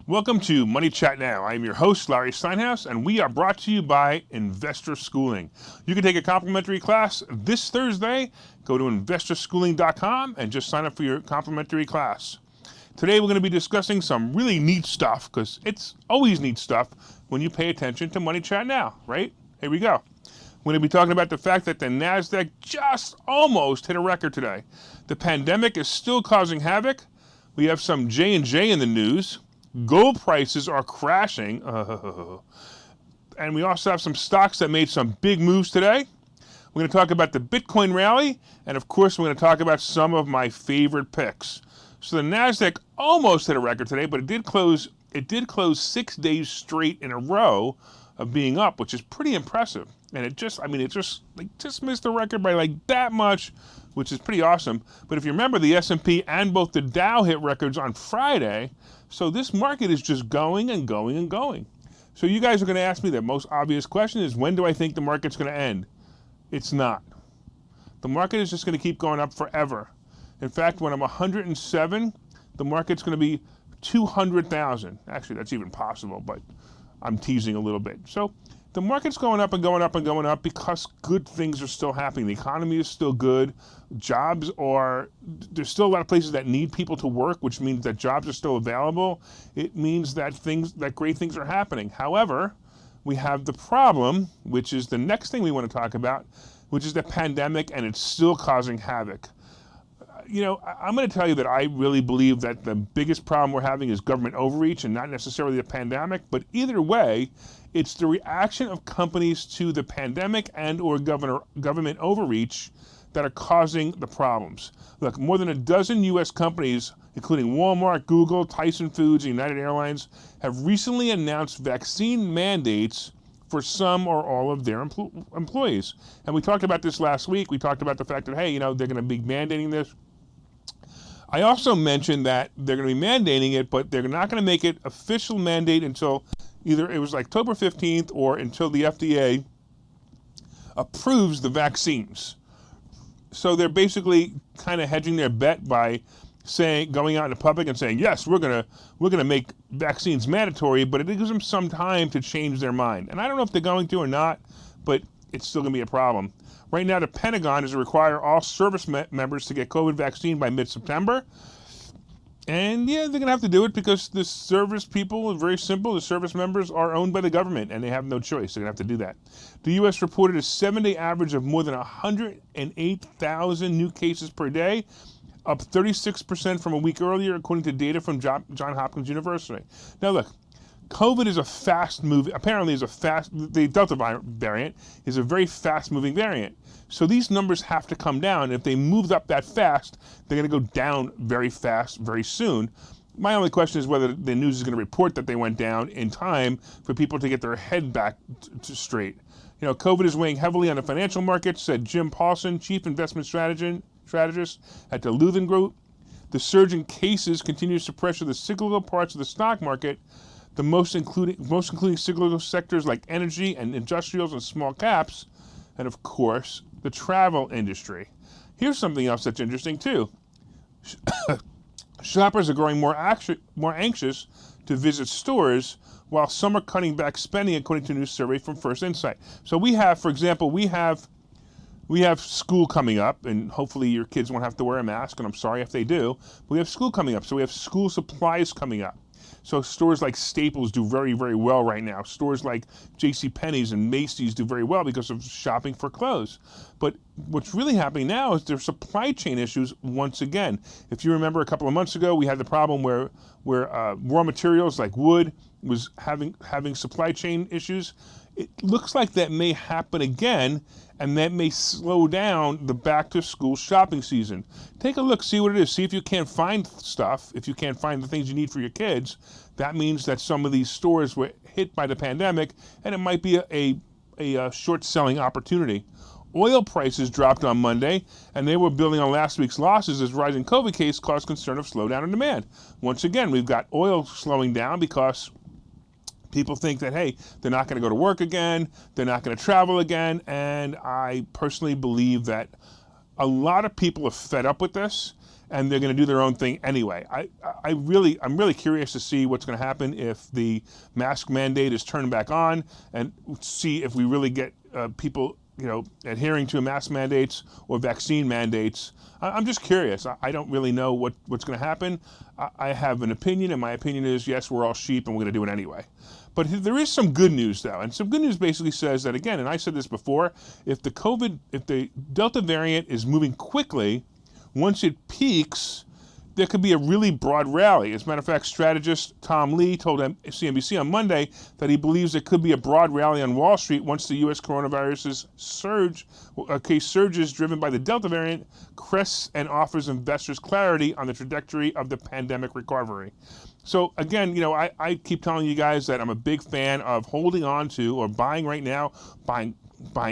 Welcome to Money Chat Now. I am your host, Larry Steinhouse, and we are brought to you by Investor Schooling. You can take a complimentary class this Thursday. Go to investorschooling.com and just sign up for your complimentary class. Today we're going to be discussing some really neat stuff, because it's always neat stuff when you pay attention to Money Chat Now, right? Here we go. We're going to be talking about the fact that the NASDAQ just almost hit a record today. The pandemic is still causing havoc. We have some J&J in the news. Gold prices are crashing. And we also have some stocks that made some big moves today. We're going to talk about the Bitcoin rally. And of course, we're going to talk about some of my favorite picks. So the NASDAQ almost hit a record today, but it did close 6 days straight in a row of being up, which is pretty impressive. And it just missed the record by like that much, which is pretty awesome. But if you remember, the S&P and both the Dow hit records on Friday. So this market is just going and going and going. So you guys are going to ask me the most obvious question is, when do I think the market's going to end? It's not. The market is just going to keep going up forever. In fact, when I'm 107, the market's going to be 200,000. Actually, that's even possible, but I'm teasing a little bit. So the market's going up and going up and going up because good things are still happening. The economy is still good. There's still a lot of places that need people to work, which means that jobs are still available. It means that great things are happening. However, we have the problem, which is the next thing we want to talk about, which is the pandemic, and it's still causing havoc. I'm going to tell you that I really believe that the biggest problem we're having is government overreach and not necessarily the pandemic. But either way, it's the reaction of companies to the pandemic and or government overreach that are causing the problems. Look, more than a dozen U.S. companies, including Walmart, Google, Tyson Foods, and United Airlines, have recently announced vaccine mandates for some or all of their employees. And we talked about this last week. We talked about the fact that, hey, they're going to be mandating this. I also mentioned that they're going to be mandating it, but they're not going to make it official mandate until either it was like October 15th or until the FDA approves the vaccines. So they're basically kind of hedging their bet by going out in the public and saying, yes, we're gonna make vaccines mandatory, but it gives them some time to change their mind. And I don't know if they're going to or not, but it's still gonna be a problem. Right now, the Pentagon is to require all service members to get COVID vaccine by mid-September. And yeah, they're gonna have to do it because the service people are very simple. The service members are owned by the government and they have no choice. They're gonna have to do that. The U.S. reported a 7-day average of more than 108,000 new cases per day, up 36% from a week earlier, according to data from Johns Hopkins University. Now look, COVID is the Delta variant is a very fast-moving variant. So these numbers have to come down. If they moved up that fast, they're going to go down very fast, very soon. My only question is whether the news is going to report that they went down in time for people to get their head back to straight. COVID is weighing heavily on the financial markets, said Jim Paulson, chief investment strategist at the Luthen Group. The surge in cases continues to pressure the cyclical parts of the stock market, most including cyclical sectors like energy and industrials and small caps, and of course, the travel industry. Here's something else that's interesting too. Shoppers are growing more anxious to visit stores, while some are cutting back spending, according to a new survey from First Insight. So we have, for example, we have school coming up, and hopefully your kids won't have to wear a mask, and I'm sorry if they do. But we have school coming up, so we have school supplies coming up. So stores like Staples do very, very well right now. Stores like JCPenney's and Macy's do very well because of shopping for clothes. But what's really happening now is there's supply chain issues once again. If you remember a couple of months ago, we had the problem where raw materials like wood was having supply chain issues. It looks like that may happen again, and that may slow down the back-to-school shopping season. Take a look, see what it is. See if you can't find stuff, if you can't find the things you need for your kids. That means that some of these stores were hit by the pandemic, and it might be a short-selling opportunity. Oil prices dropped on Monday, and they were building on last week's losses as rising COVID case caused concern of slowdown in demand. Once again, we've got oil slowing down because people think that, hey, they're not going to go to work again, they're not going to travel again, and I personally believe that a lot of people are fed up with this, and they're going to do their own thing anyway. I'm really curious to see what's going to happen if the mask mandate is turned back on, and see if we really get people, adhering to mask mandates or vaccine mandates. I'm just curious. I don't really know what's going to happen. I have an opinion, and my opinion is, yes, we're all sheep, and we're going to do it anyway. But there is some good news, though, and some good news basically says that, again, and I said this before, if the Delta variant is moving quickly, once it peaks, there could be a really broad rally. As a matter of fact, strategist Tom Lee told CNBC on Monday that he believes there could be a broad rally on Wall Street once the U.S. coronavirus case surges driven by the Delta variant crests and offers investors clarity on the trajectory of the pandemic recovery. So again, I keep telling you guys that I'm a big fan of holding on to or buying right now, buying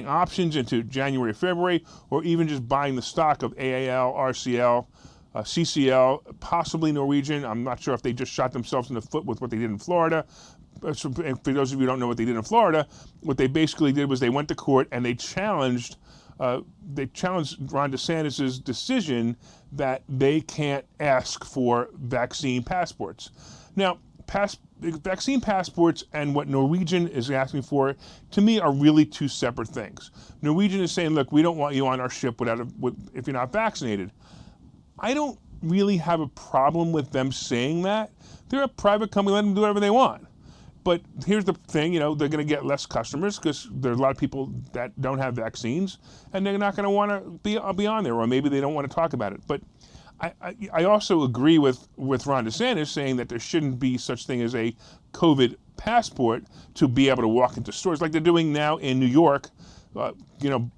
options into January, February, or even just buying the stock of AAL, RCL, CCL, possibly Norwegian. I'm not sure if they just shot themselves in the foot with what they did in Florida. So for those of you who don't know what they did in Florida, what they basically did was they went to court and they challenged Ron DeSantis' decision that they can't ask for vaccine passports. Now, vaccine passports and what Norwegian is asking for, to me, are really two separate things. Norwegian is saying, look, we don't want you on our ship if you're not vaccinated. I don't really have a problem with them saying that. They're a private company, let them do whatever they want. But here's the thing, they're going to get less customers because there's a lot of people that don't have vaccines, and they're not going to want to be on there, or maybe they don't want to talk about it. But I also agree with Ron DeSantis saying that there shouldn't be such thing as a COVID passport to be able to walk into stores like they're doing now in New York. De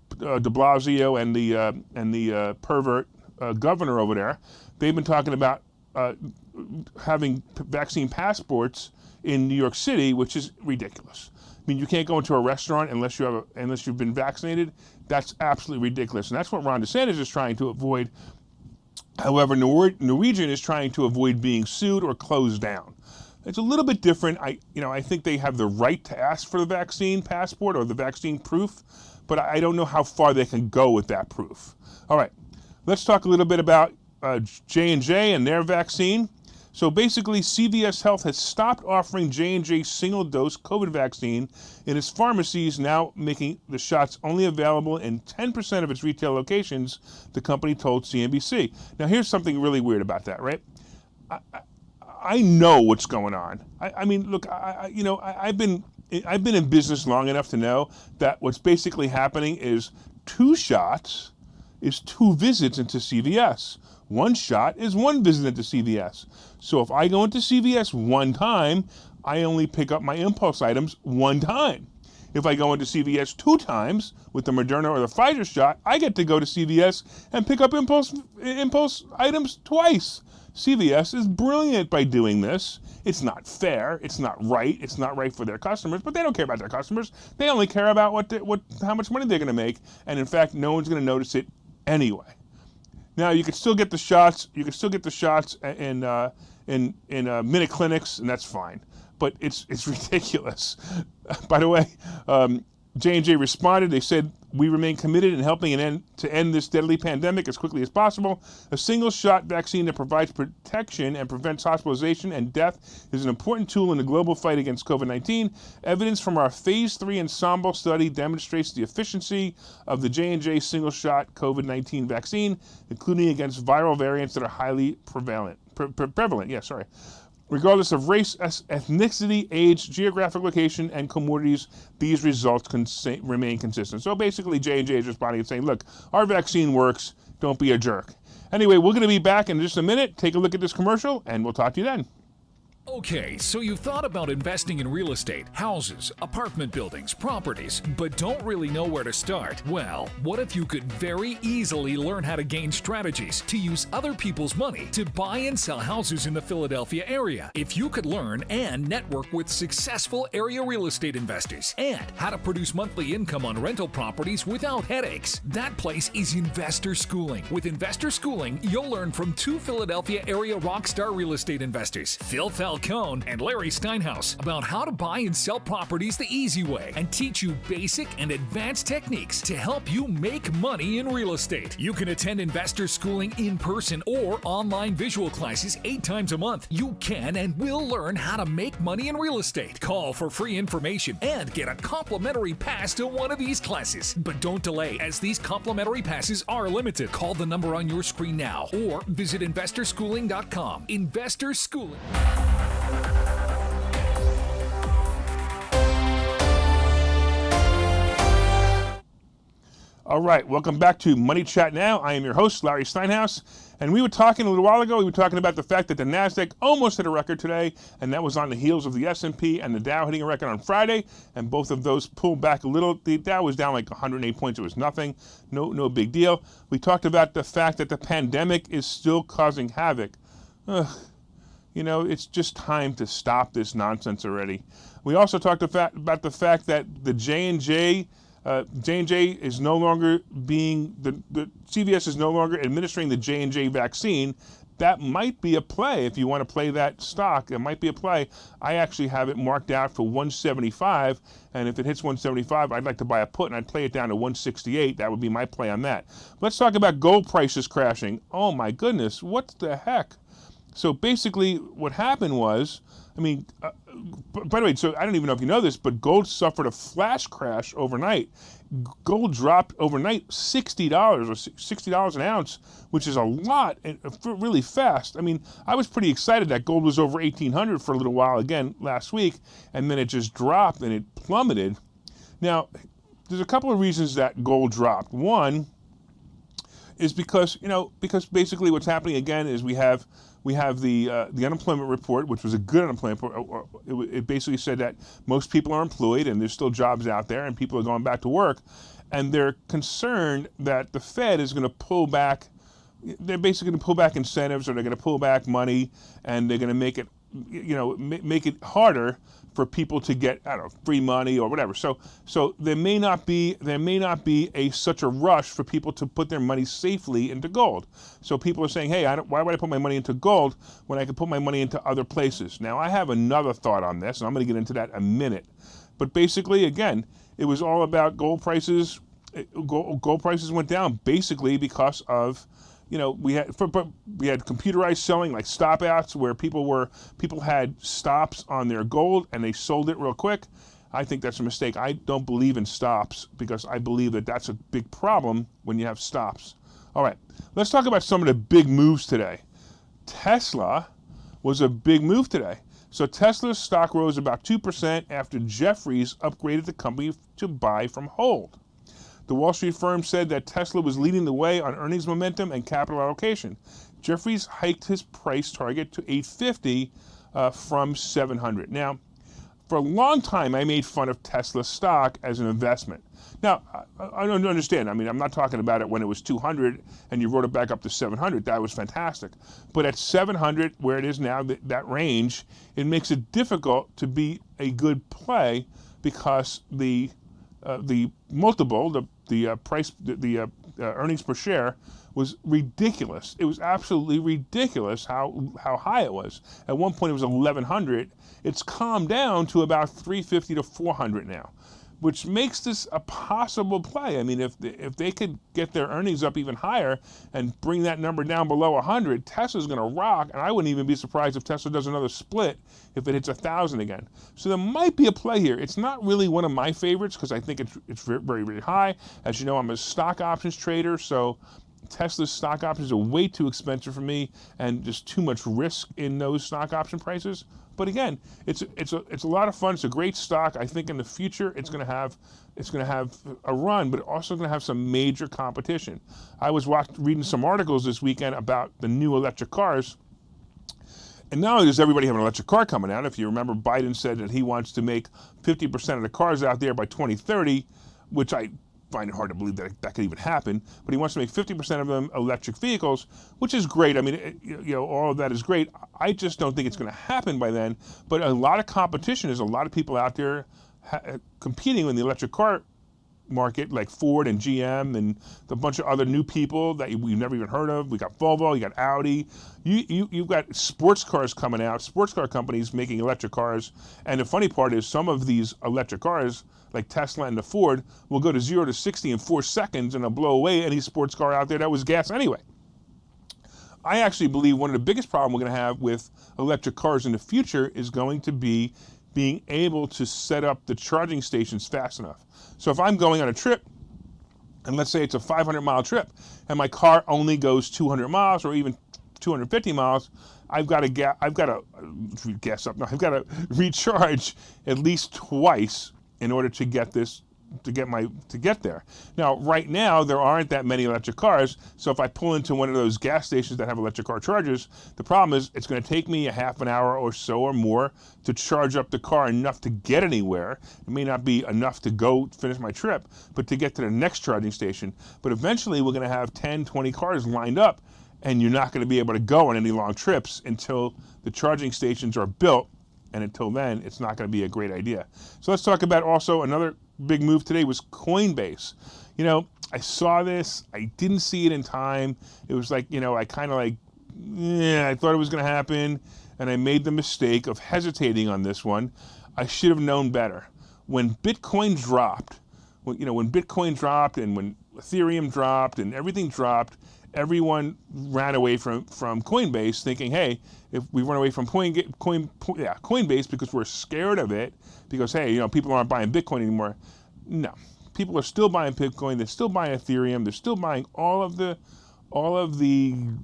Blasio and the pervert governor over there, they've been talking about having vaccine passports in New York City, which is ridiculous. I mean, you can't go into a restaurant unless you've been vaccinated. That's absolutely ridiculous, and that's what Ron DeSantis is trying to avoid. However, Norwegian is trying to avoid being sued or closed down. It's a little bit different. I think they have the right to ask for the vaccine passport or the vaccine proof, but I don't know how far they can go with that proof. All right, let's talk a little bit about J&J and their vaccine. So basically, CVS Health has stopped offering J&J single-dose COVID vaccine in its pharmacies, now making the shots only available in 10% of its retail locations, the company told CNBC. Now, here's something really weird about that, right? I know what's going on. I mean, look, I've been in business long enough to know that what's basically happening is 2 shots is 2 visits into CVS. 1 shot is 1 visit into CVS. So if I go into CVS 1 time, I only pick up my impulse items 1 time. If I go into CVS 2 times with the Moderna or the Pfizer shot, I get to go to CVS and pick up impulse items twice. CVS is brilliant by doing this. It's not fair. It's not right. It's not right for their customers, but they don't care about their customers. They only care about how much money they're going to make, and in fact, no one's going to notice it anyway. Now, you can still get the shots. You can still get the shots in minute clinics, and that's fine. But it's ridiculous. By the way, J&J responded. They said, "We remain committed in helping to end this deadly pandemic as quickly as possible. A single-shot vaccine that provides protection and prevents hospitalization and death is an important tool in the global fight against COVID-19. Evidence from our Phase 3 Ensemble study demonstrates the efficiency of the J&J single-shot COVID-19 vaccine, including against viral variants that are highly prevalent. Regardless of race, ethnicity, age, geographic location, and commodities, these results remain consistent." So basically, J&J is responding and saying, look, our vaccine works. Don't be a jerk. Anyway, we're going to be back in just a minute. Take a look at this commercial, and we'll talk to you then. Okay, so you've thought about investing in real estate, houses, apartment buildings, properties, but don't really know where to start? Well, what if you could very easily learn how to gain strategies to use other people's money to buy and sell houses in the Philadelphia area? If you could learn and network with successful area real estate investors and how to produce monthly income on rental properties without headaches, that place is Investor Schooling. With Investor Schooling, you'll learn from 2 Philadelphia area rockstar real estate investors, Phil Felton Mel Cohn and Larry Steinhouse about how to buy and sell properties the easy way and teach you basic and advanced techniques to help you make money in real estate. You can attend investor schooling in person or online visual classes 8 times a month. You can and will learn how to make money in real estate. Call for free information and get a complimentary pass to one of these classes. But don't delay, as these complimentary passes are limited. Call the number on your screen now or visit investorschooling.com. Investor Schooling. All right, welcome back to Money Chat Now. I am your host, Larry Steinhouse, and we were talking a little while ago, we were talking about the fact that the NASDAQ almost hit a record today, and that was on the heels of the S&P and the Dow hitting a record on Friday, and both of those pulled back a little. The Dow was down like 108 points. It was nothing, no big deal. We talked about the fact that the pandemic is still causing havoc. You know, it's just time to stop this nonsense already. We also talked about the fact that the J&J is no longer being, the CVS is no longer administering the J&J vaccine. That might be a play if you want to play that stock. It might be a play. I actually have it marked out for 175, and if it hits 175, I'd like to buy a put, and I'd play it down to 168. That would be my play on that. Let's talk about gold prices crashing. Oh my goodness, what the heck? So basically what happened was, I mean, by the way, so I don't even know if you know this, but gold suffered a flash crash overnight. Gold dropped overnight $60 or $60 an ounce, which is a lot and really fast. I mean, I was pretty excited that gold was over 1,800 for a little while again last week, and then it just dropped and it plummeted. Now, there's a couple of reasons that gold dropped. One is because basically what's happening again is we have the unemployment report, which was a good unemployment report. It basically said that most people are employed and there's still jobs out there and people are going back to work. And they're concerned that the Fed is going to pull back. They're basically going to pull back incentives, or they're going to pull back money, and they're going to make it, make it harder for people to get, I don't know, free money or whatever. So there may not be such a rush for people to put their money safely into gold. So people are saying, hey, why would I put my money into gold when I could put my money into other places? Now, I have another thought on this, and I'm going to get into that in a minute. But basically, again, it was all about gold prices. Gold prices went down basically because of, we had computerized selling, like stop outs, where people had stops on their gold and they sold it real quick. I think that's a mistake. I don't believe in stops because I believe that that's a big problem when you have stops. All right, let's talk about some of the big moves today. Tesla was a big move today. So Tesla's stock rose about 2% after Jefferies upgraded the company to buy from hold. The Wall Street firm said that Tesla was leading the way on earnings momentum and capital allocation. Jefferies hiked his price target to $850 from $700. Now, for a long time, I made fun of Tesla stock as an investment. Now, I don't understand. I mean, I'm not talking about it when it was 200 and you wrote it back up to 700. That was fantastic. But at 700, where it is now, that range, it makes it difficult to be a good play because the multiple, the price, the earnings per share was ridiculous. It was absolutely ridiculous how high it was. At one point it was 1,100. It's calmed down to about 350 to 400 now, which makes this a possible play. I mean, if they could get their earnings up even higher and bring that number down below 100, Tesla's going to rock, and I wouldn't even be surprised if Tesla does another split if it hits 1,000 again. So there might be a play here. It's not really one of my favorites because I think it's very, very high. As you know, I'm a stock options trader, so Tesla's stock options are way too expensive for me, and just too much risk in those stock option prices. But again, it's a lot of fun. It's a great stock. I think in the future it's going to have a run, but also going to have some major competition. I was reading some articles this weekend about the new electric cars. And not only does everybody have an electric car coming out, if you remember, Biden said that he wants to make 50% of the cars out there by 2030, which I find it hard to believe that could even happen, but he wants to make 50% of them electric vehicles, which is great. I mean, all of that is great. I just don't think it's going to happen by then, but a lot of competition. There's a lot of people out there competing in the electric car market, like Ford and GM and a bunch of other new people that we've never even heard of. We got Volvo, you got Audi. You've got sports cars coming out, sports car companies making electric cars. And the funny part is some of these electric cars, like Tesla and the Ford, will go to 0 to 60 in 4 seconds and they'll blow away any sports car out there that was gas anyway. I actually believe one of the biggest problems we're going to have with electric cars in the future is going to be being able to set up the charging stations fast enough. So if I'm going on a trip, and let's say it's a 500-mile trip, and my car only goes 200 miles or even 250 miles, I've got to recharge at least twice in order to get there. Now, right now, there aren't that many electric cars, so if I pull into one of those gas stations that have electric car chargers, the problem is it's going to take me a half an hour or so or more to charge up the car enough to get anywhere. It may not be enough to go finish my trip, but to get to the next charging station. But eventually, we're going to have 10, 20 cars lined up, and you're not going to be able to go on any long trips until the charging stations are built. And until then, it's not going to be a great idea. So let's talk about also another big move today was Coinbase. You know, I saw this. I didn't see it in time. It was like, I kind of like, I thought it was going to happen. And I made the mistake of hesitating on this one. I should have known better. When Bitcoin dropped, when Bitcoin dropped and when Ethereum dropped and everything dropped, everyone ran away from Coinbase thinking, hey, if we run away from Coinbase because we're scared of it, because, hey, people aren't buying Bitcoin anymore. No, people are still buying Bitcoin. They're still buying Ethereum. They're still buying all of the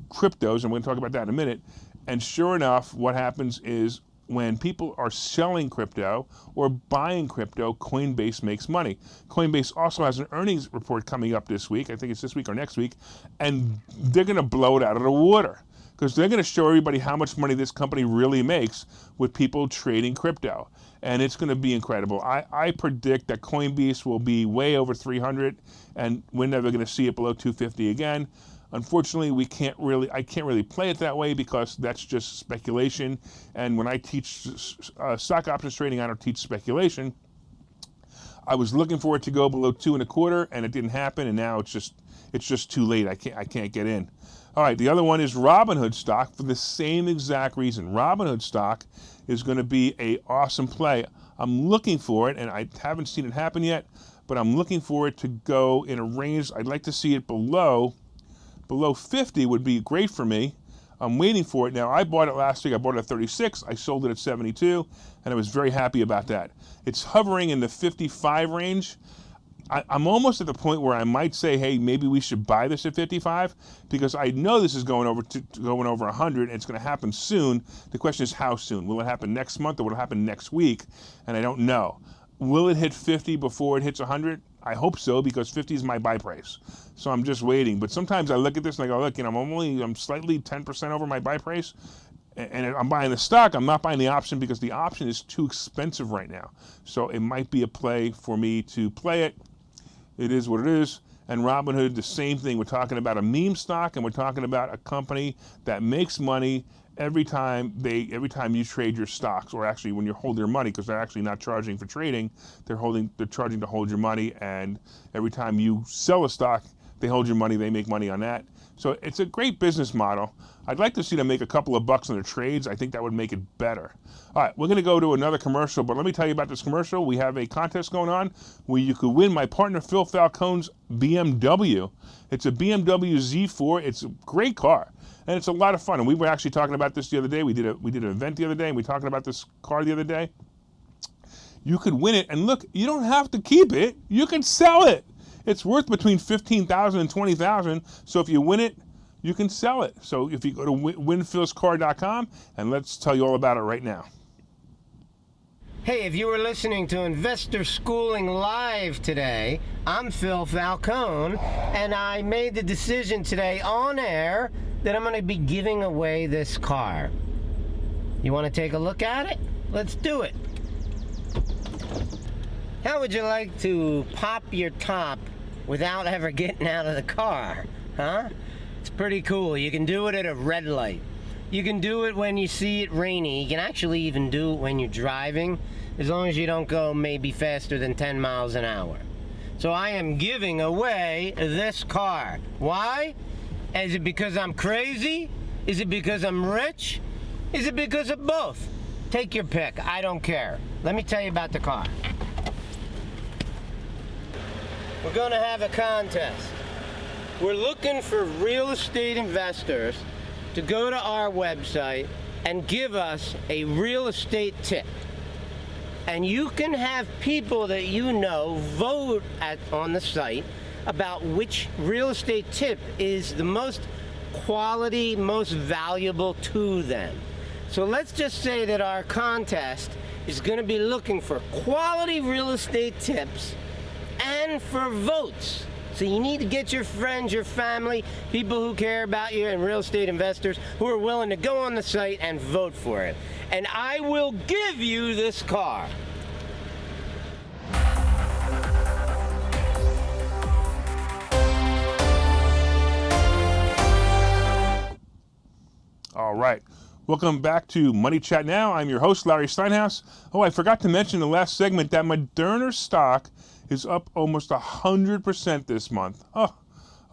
cryptos, and we're going to talk about that in a minute. And sure enough, what happens is when people are selling crypto or buying crypto, Coinbase makes money. Coinbase also has an earnings report coming up this week. I think it's this week or next week. And they're going to blow it out of the water because they're going to show everybody how much money this company really makes with people trading crypto. And it's going to be incredible. I predict that Coinbase will be way over 300 and we're never going to see it below 250 again. Unfortunately, I can't really play it that way because that's just speculation. And when I teach stock options trading, I don't teach speculation. I was looking for it to go below 2.25, and it didn't happen. And now it's just too late. I can't get in. All right, the other one is Robinhood stock for the same exact reason. Robinhood stock is going to be an awesome play. I'm looking for it, and I haven't seen it happen yet, but I'm looking for it to go in a range. I'd like to see it below 50 would be great for me. I'm waiting for it. Now, I bought it last week. I bought it at 36. I sold it at 72, and I was very happy about that. It's hovering in the 55 range. I'm almost at the point where I might say, hey, maybe we should buy this at 55 because I know this is going over 100 and it's going to happen soon. The question is how soon? Will it happen next month or will it happen next week? And I don't know. Will it hit 50 before it hits 100? I hope so because 50 is my buy price. So I'm just waiting. But sometimes I look at this and I go, look, I'm slightly 10% over my buy price. And I'm buying the stock. I'm not buying the option because the option is too expensive right now. So it might be a play for me to play it. It is what it is. And Robinhood, the same thing. We're talking about a meme stock, and we're talking about a company that makes money every time you trade your stocks, or actually when you hold your money, because they're actually not charging for trading. They're charging to hold your money, and every time you sell a stock, they hold your money. They make money on that. So it's a great business model. I'd like to see them make a couple of bucks on their trades. I think that would make it better. All right, we're going to go to another commercial, but let me tell you about this commercial. We have a contest going on where you could win my partner Phil Falcone's BMW. It's a BMW Z4. It's a great car, and it's a lot of fun. And we were actually talking about this the other day. We did an event the other day, and we were talking about this car the other day. You could win it, and look, you don't have to keep it. You can sell it. It's worth between $15,000 and $20,000. So if you win it, you can sell it. So if you go to winphilscar.com, and let's tell you all about it right now. Hey, if you were listening to Investor Schooling Live today, I'm Phil Falcone, and I made the decision today on air that I'm going to be giving away this car. You want to take a look at it? Let's do it. How would you like to pop your top without ever getting out of the car? Huh? It's pretty cool. You can do it at a red light. You can do it when you see it rainy. You can actually even do it when you're driving, as long as you don't go maybe faster than 10 miles an hour. So I am giving away this car. Why? Is it because I'm crazy? Is it because I'm rich? Is it because of both? Take your pick. I don't care. Let me tell you about the car. We're going to have a contest. We're looking for real estate investors to go to our website and give us a real estate tip. And you can have people that you know vote on the site about which real estate tip is the most quality, most valuable to them. So let's just say that our contest is going to be looking for quality real estate tips and for votes. So you need to get your friends, your family, people who care about you, and real estate investors who are willing to go on the site and vote for it. And I will give you this car. All right. Welcome back to Money Chat Now. I'm your host, Larry Steinhouse. Oh, I forgot to mention in the last segment that Moderna stock is up almost 100% this month. Oh,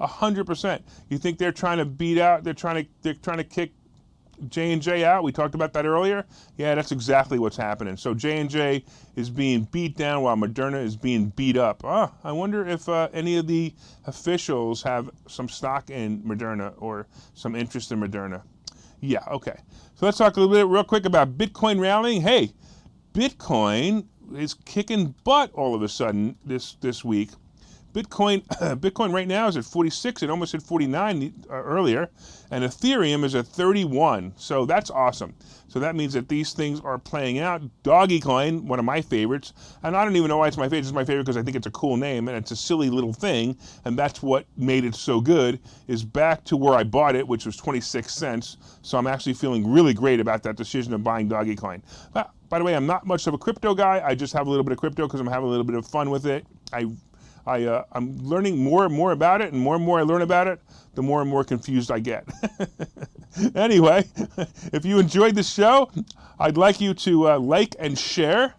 100%. You think they're trying to beat out, they're trying to kick J&J out? We talked about that earlier. Yeah, that's exactly what's happening. So J&J is being beat down while Moderna is being beat up. Oh, I wonder if any of the officials have some stock in Moderna or some interest in Moderna. Yeah, okay. So let's talk a little bit real quick about Bitcoin rallying. Hey, Bitcoin is kicking butt all of a sudden this week. Bitcoin right now is at 46. It almost hit 49 earlier, and Ethereum is at 31. So that's awesome. So that means that these things are playing out. Dogecoin, one of my favorites, and I don't even know why it's my favorite. It's my favorite because I think it's a cool name and it's a silly little thing, and that's what made it so good. Is back to where I bought it, which was 26 cents. So I'm actually feeling really great about that decision of buying Dogecoin. By the way, I'm not much of a crypto guy. I just have a little bit of crypto because I'm having a little bit of fun with it. I'm learning more and more about it, and more I learn about it, the more and more confused I get. Anyway, if you enjoyed this show, I'd like you to like and share.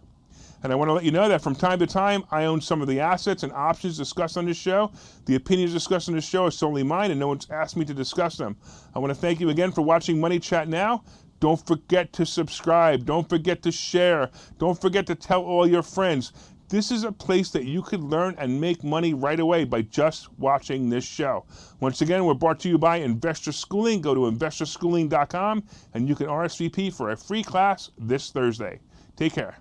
And I want to let you know that from time to time, I own some of the assets and options discussed on this show. The opinions discussed on this show are solely mine, and no one's asked me to discuss them. I want to thank you again for watching Money Chat Now. Don't forget to subscribe. Don't forget to share. Don't forget to tell all your friends. This is a place that you could learn and make money right away by just watching this show. Once again, we're brought to you by Investor Schooling. Go to investorschooling.com and you can RSVP for a free class this Thursday. Take care.